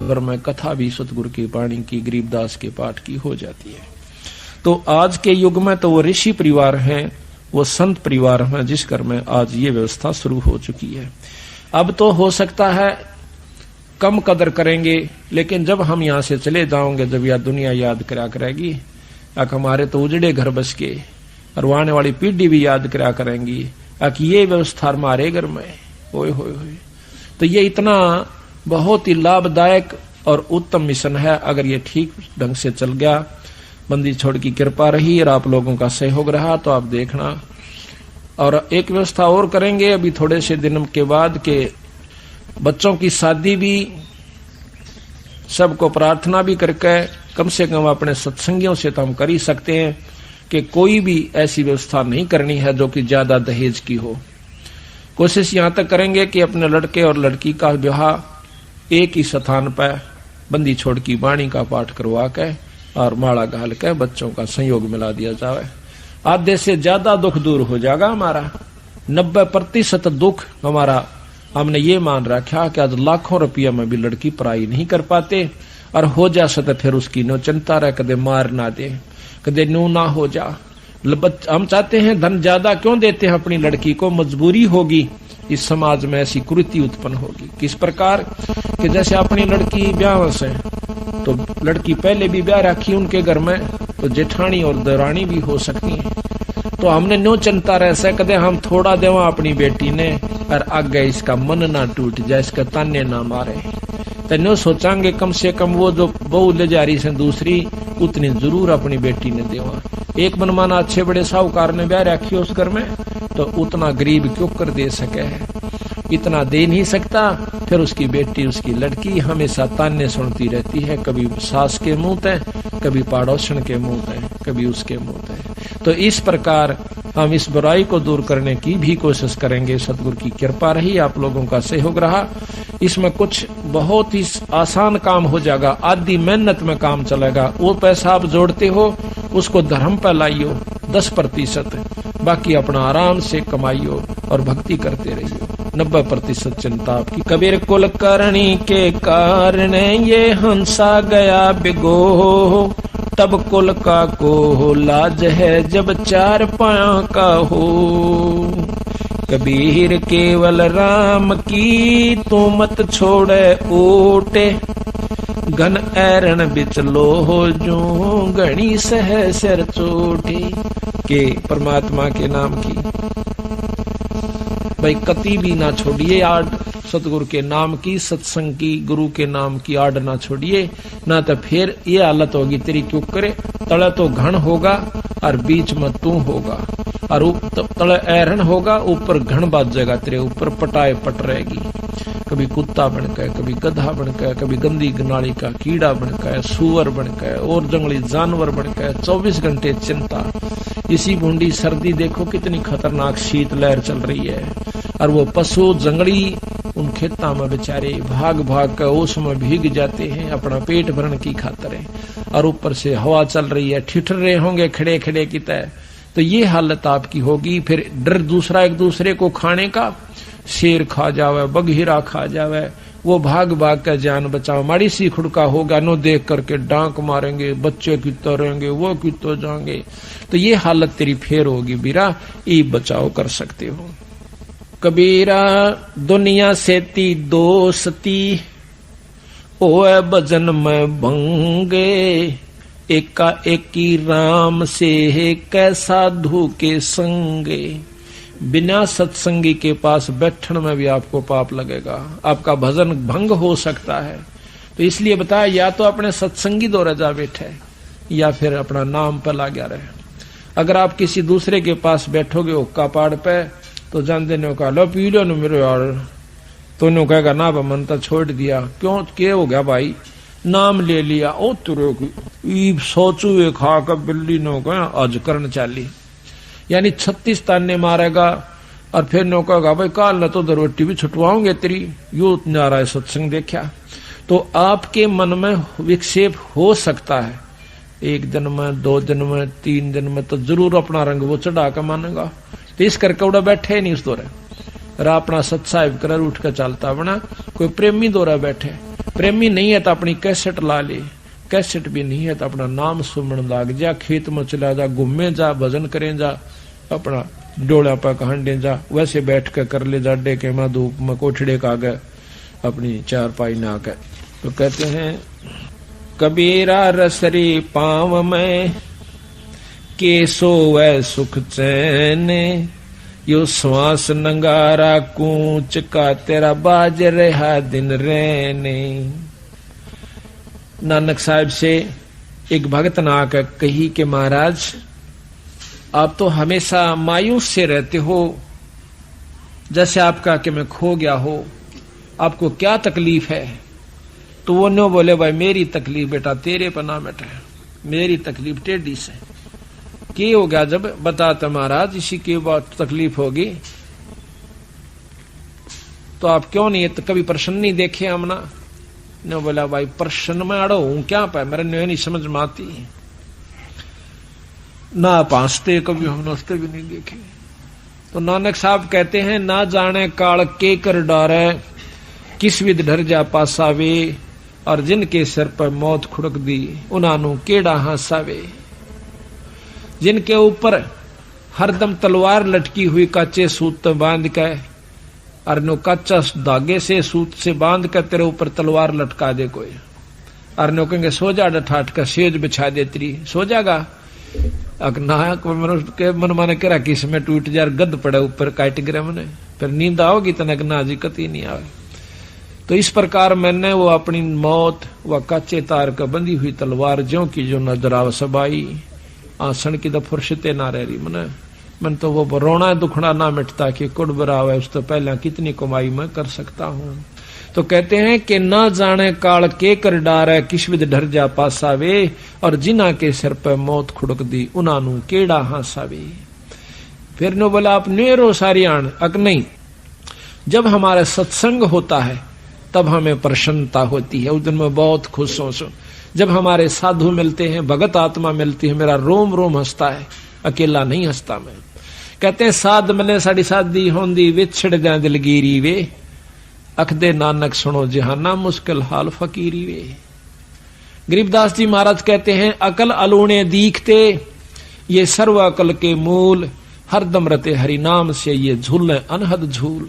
घर में कथा भी सतगुरु की वाणी की, गरीबदास के पाठ की हो जाती है। तो आज के युग में तो वो ऋषि परिवार हैं, वो संत परिवार हैं, जिस घर में आज ये व्यवस्था शुरू हो चुकी है। अब तो हो सकता है कम कदर करेंगे, लेकिन जब हम यहाँ से चले जाओगे, जब यह दुनिया याद करा करेगी, हमारे तो उजड़े घर बस के, और आने वाली पीढ़ी भी याद करा करेंगी कि ये व्यवस्था हमारे घर में होए होए होए। तो ये इतना बहुत ही लाभदायक और उत्तम मिशन है। अगर ये ठीक ढंग से चल गया, बंदी छोड़ की कृपा रही और आप लोगों का सहयोग रहा, तो आप देखना। और एक व्यवस्था और करेंगे अभी थोड़े से दिन के बाद के बच्चों की शादी भी सबको प्रार्थना भी करके, कम से कम अपने सत्संगियों से तो हम कर ही सकते हैं कि कोई भी ऐसी व्यवस्था नहीं करनी है जो कि ज्यादा दहेज की हो। कोशिश यहां तक करेंगे कि अपने लड़के और लड़की का विवाह एक ही स्थान पर बंदी छोड़ की वाणी का पाठ करवा के और माला घाल के बच्चों का संयोग मिला दिया जाए। आधे से ज्यादा दुख दूर हो जाएगा हमारा। 90% दुख हमारा हमने ये मान रखा कि आज लाखों रुपया में भी लड़की पढ़ाई नहीं कर पाते, और हो जा सके फिर उसकी नो चिंता रहे, कदे मार ना दे, कदे नू ना हो जा। हम चाहते हैं धन ज्यादा क्यों देते हैं अपनी लड़की को, मजबूरी होगी, इस समाज में ऐसी कुरीति उत्पन्न होगी। किस प्रकार कि जैसे अपनी लड़की ब्याह से, तो लड़की पहले भी ब्याह रखी उनके घर में, तो जेठानी और दरानी भी हो सकती है। तो हमने नो चिंता रह सकते, हम थोड़ा देवा अपनी बेटी ने, और आगे इसका मन ना टूट जाए, इसका ताने ना मारे। तो नो सोचांगे कम से कम वो जो बहू ले जा रही से दूसरी, उतनी जरूर अपनी बेटी ने देवा। एक मनमाना अच्छे बड़े साहूकार ने ब्याह रखी उस घर में, तो उतना गरीब क्यों कर दे सके है, इतना दे नहीं सकता। फिर उसकी बेटी, उसकी लड़की हमेशा ताने सुनती रहती है, कभी सास के मुंह ते, कभी पड़ोसन के मुंह ते, कभी उसके मुंह ते। तो इस प्रकार हम इस बुराई को दूर करने की भी कोशिश करेंगे। सतगुरु की कृपा रही, आप लोगों का सहयोग रहा। इसमें कुछ बहुत ही आसान काम हो जाएगा, आधी मेहनत में काम चलेगा। वो पैसा आप जोड़ते हो उसको धर्म पर लाइयो 10%, बाकी अपना आराम से कमाइयो और भक्ति करते रहियो। 90% चिंता आपकी। कबीर कुल करणी के कारण ये हंसा गया बिगो, तब कुल का को लाज है जब 4 पाया का हो। कबीर केवल राम की तू मत छोड़े ओटे, घन ऐरण बिच लो जो घनी सह सिर चोटे। के परमात्मा के नाम की भाई कति भी ना छोड़िए आड़, सतगुरु के नाम की, सत्संग की, गुरु के नाम की आड़ ना छोड़िए, ना तो फिर ये हालत होगी तेरी क्यों करे। तले तो घन होगा और बीच में तू होगा, और तले ऐरण होगा, ऊपर घन बाज जाएगा, तेरे ऊपर पटाए पट रहेगी। कभी कुत्ता बनकर, कभी गधा बनकर, कभी गंदी नाली का कीड़ा बनकर, सुअर बनकर और जंगली जानवर बनकर 24 घंटे चिंता। इसी बूंदी सर्दी देखो कितनी खतरनाक शीत लहर चल रही है, और वो पशु जंगली उन खेतों में बेचारे भाग भाग कर ओस में भीग जाते हैं अपना पेट भरने की खातिर, और ऊपर से हवा चल रही है, ठिठर रहे होंगे खड़े खड़े की तरह। तो ये हालत आपकी होगी। फिर डर दूसरा एक दूसरे को खाने का, शेर खा जावे, बघीरा खा जावे, वो भाग भाग कर जान बचाओ। माड़ी सी खुड़का होगा नो देख करके डांक मारेंगे, बच्चे कितो रहेंगे, वो कितो जाएंगे। तो ये हालत तेरी फेर होगी बीरा, ये बचाव कर सकते हो। कबीरा दुनिया सेती दोस्ती, ओए भजन में भंगे, एका एकी राम से कै साधु के संगे। बिना सत्संगी के पास बैठने में भी आपको पाप लगेगा, आपका भजन भंग हो सकता है। तो इसलिए बताया, या तो अपने सत्संगी दो रजा बैठे, या फिर अपना नाम पर ला गया रहे। अगर आप किसी दूसरे के पास बैठोगे हुक्का पाड़ पे, तो जानते ने कहा लो पी लो न मेरे यार, तो ने कहेगा ना मन तो छोड़ दिया। क्यों क्या हो गया भाई, नाम ले लिया, ओ तुरे की सोचू खा कर बिल्ली ने कहा आज करन चाली, यानी 36 ताने मारेगा। और फिर नो कहेगा भाई काल न तो दरवट्टी भी छुटवाओगे तेरी, यू नारा सत्संग देखा। तो आपके मन में विक्षेप हो सकता है, 1 दिन में, 2 दिन में, 3 दिन में, तो जरूर अपना रंग वो चढ़ा कर मानेगा। तो इस करके उड़ा बैठे नहीं उस दौरे, रा अपना सत्साहिब कर उठ कर चलता बना। कोई प्रेमी दोरा बैठे, प्रेमी नहीं है तो अपनी कैसेट ला ले, कैसेट भी नहीं है तो अपना नाम सुमन लाग जा, खेत में चला जा, घूमे जा, भजन करें जा, अपना डोला पर कहंडे जा, वैसे बैठ कर ले जा, डे के मां धूप में कोठड़े का गए अपनी चारपाई ना कर। तो कहते हैं कबीरा रसरी पाँव में के सोवै सुख चैन, यो श्वास नंगारा कूच का तेरा बाज रहा दिन रहने। नानक साहब से एक भगत ने आकर कही कि महाराज आप तो हमेशा मायूस से रहते हो, जैसे आपका कि मैं खो गया हो, आपको क्या तकलीफ है? तो वो नो बोले भाई मेरी तकलीफ बेटा तेरे पर ना बैठे, मेरी तकलीफ टेढ़ी से। की हो गया जब बताते महाराज इसी की बात तकलीफ होगी तो आप क्यों नहीं तो कभी प्रश्न नहीं देखे हमना? ने बोला भाई प्रश्न में अड़ो हूं क्या पाए, मेरे नहीं समझ में आती ना, आप हंसते कभी हमने हंसते भी नहीं देखे। तो नानक साहब कहते हैं ना जाने काल के कर डारे, किस विध डर जा पासावे, और जिनके सिर पर मौत खुड़क दी उन्हानू केड़ा हासावे। जिनके ऊपर हरदम तलवार लटकी हुई काचे सूत बांध के, और नो कच्चा धागे से सूत से बांध कर तेरे ऊपर तलवार लटका दे कोई, और नो कहेंगे सो जा डठाट का सेज बिछा दे तेरी, सो जागा के मन माने करा किस में टूट जा, गद पड़े ऊपर काट गिरे मने, फिर नींद आओगी तनक ना जी कती नहीं आवे। तो इस प्रकार मैंने वो अपनी मौत व कच्चे तार का बंधी हुई तलवार ज्यों की जो नजर आव सबाई, आसन की तो फुर्सते ना रह रही मने, मन तो वो रोना दुखना ना मिटता कि कुड़ बराव है, उस तो पहले कितनी कमाई मैं कर सकता हूं। तो कहते हैं कि ना जाने काल के कर डार है, किस विध डर जा पासावे, और जिना के सिर पर मौत खुड़क दी उनानू केड़ा हासावे। फिर नो बोला आप नेरो सारियाण अक नहीं, जब हमारा सत्संग होता है तब हमें प्रसन्नता होती है, उस दिन मैं बहुत खुश हूं। जब हमारे साधु मिलते हैं, भगत आत्मा मिलती है, मेरा रोम रोम हंसता है, अकेला नहीं हंसता मैं। कहते हैं साध मिले साड़ी साधी होंदी, विछड़ जा दिलगीरी वे, अखदे नानक सुनो जहाना मुश्किल हाल फकीरी वे। गरीबदास जी महाराज कहते हैं अकल अलूणे दीखते, ये सर्व अकल के मूल, हरदम रते हरि नाम से ये झूल अनहद झूल।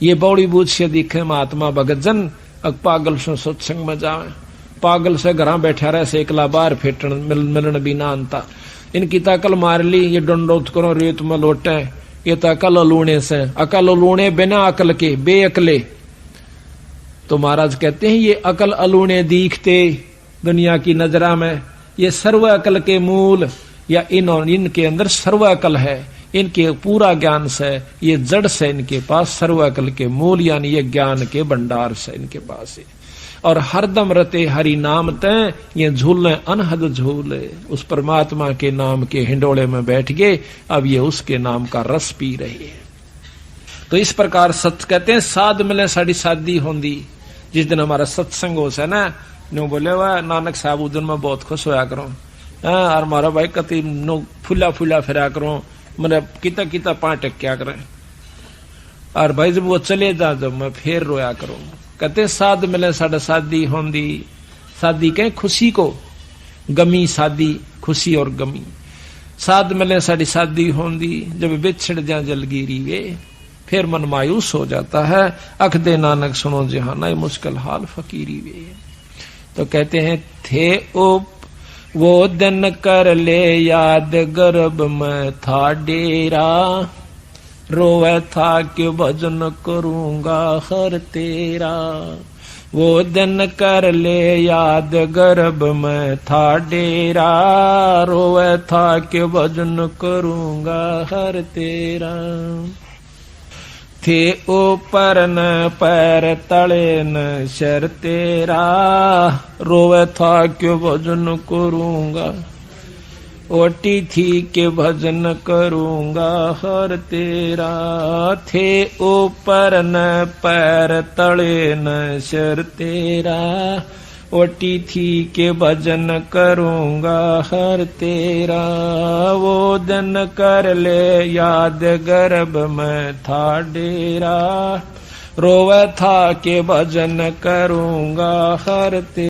ये बौड़ी बूझ से दिखे महात्मा भगत जन, पागल से सत्संग में जावे, पागल से घर बैठा रहे से एकला बार फेटन मिलन बिना अंता। इनकी तकल मार ली, ये डंडोत करो रेत में लोटे, ये तो अकल लूणे से, अकल लूणे बिना अकल के बेअकले। तो महाराज कहते हैं ये अकल अलूणे दीखते दुनिया की नजरा में, ये सर्व अकल के मूल, या इनके अंदर सर्व अकल है, इनके पूरा ज्ञान से, ये जड़ से इनके पास सर्व अकल के मूल, यानी ये ज्ञान के भंडार से इनके पास है। और हरदम रते हरि नाम तय, ये झूले अनहद झूले, उस परमात्मा के नाम के हिंडोले में बैठ गए, अब ये उसके नाम का रस पी रहे हैं। तो इस प्रकार सच कहते हैं साध मिले साड़ी शादी होंदी। जिस दिन हमारा सत्संग हो से ना, नो बोले वह नानक साहब उस दिन मैं बहुत खुश होया करूं, और मारा भाई कति नो फुला फुला फिरा करूं, मैंने किता किता पांच क्या करें, और भाई जब वो चले जा जब मैं फिर रोया करूं। कहते साध मिले साढ़े शादी होंदी, शादी कहें खुशी को, गमी शादी, खुशी और गमी। साध मिले साड़ी शादी होंदी, जब बिछड़ जा जलगीरी वे, फिर मन मायूस हो जाता है, अख दे नानक सुनो जहाना मुश्किल हाल फकीरी वे। तो कहते हैं थे उप वो दिन कर ले याद, गर्भ में था डेरा, रोवे था कि भजन करूंगा हर तेरा। वो दिन कर ले याद, गर्भ में था डेरा, रोवे था कि भजन करूंगा हर तेरा। थे ऊपर न पैर तले न शर तेरा, रोवे था कि भजन करूंगा, ओटी थी के भजन करूंगा हर तेरा। थे ऊपर न पैर तले न शर तेरा, ओटी थी के भजन करूंगा हर तेरा, वो दिन कर ले याद गर्भ में था डेरा, रोवे था के भजन करूंगा हर तेरा।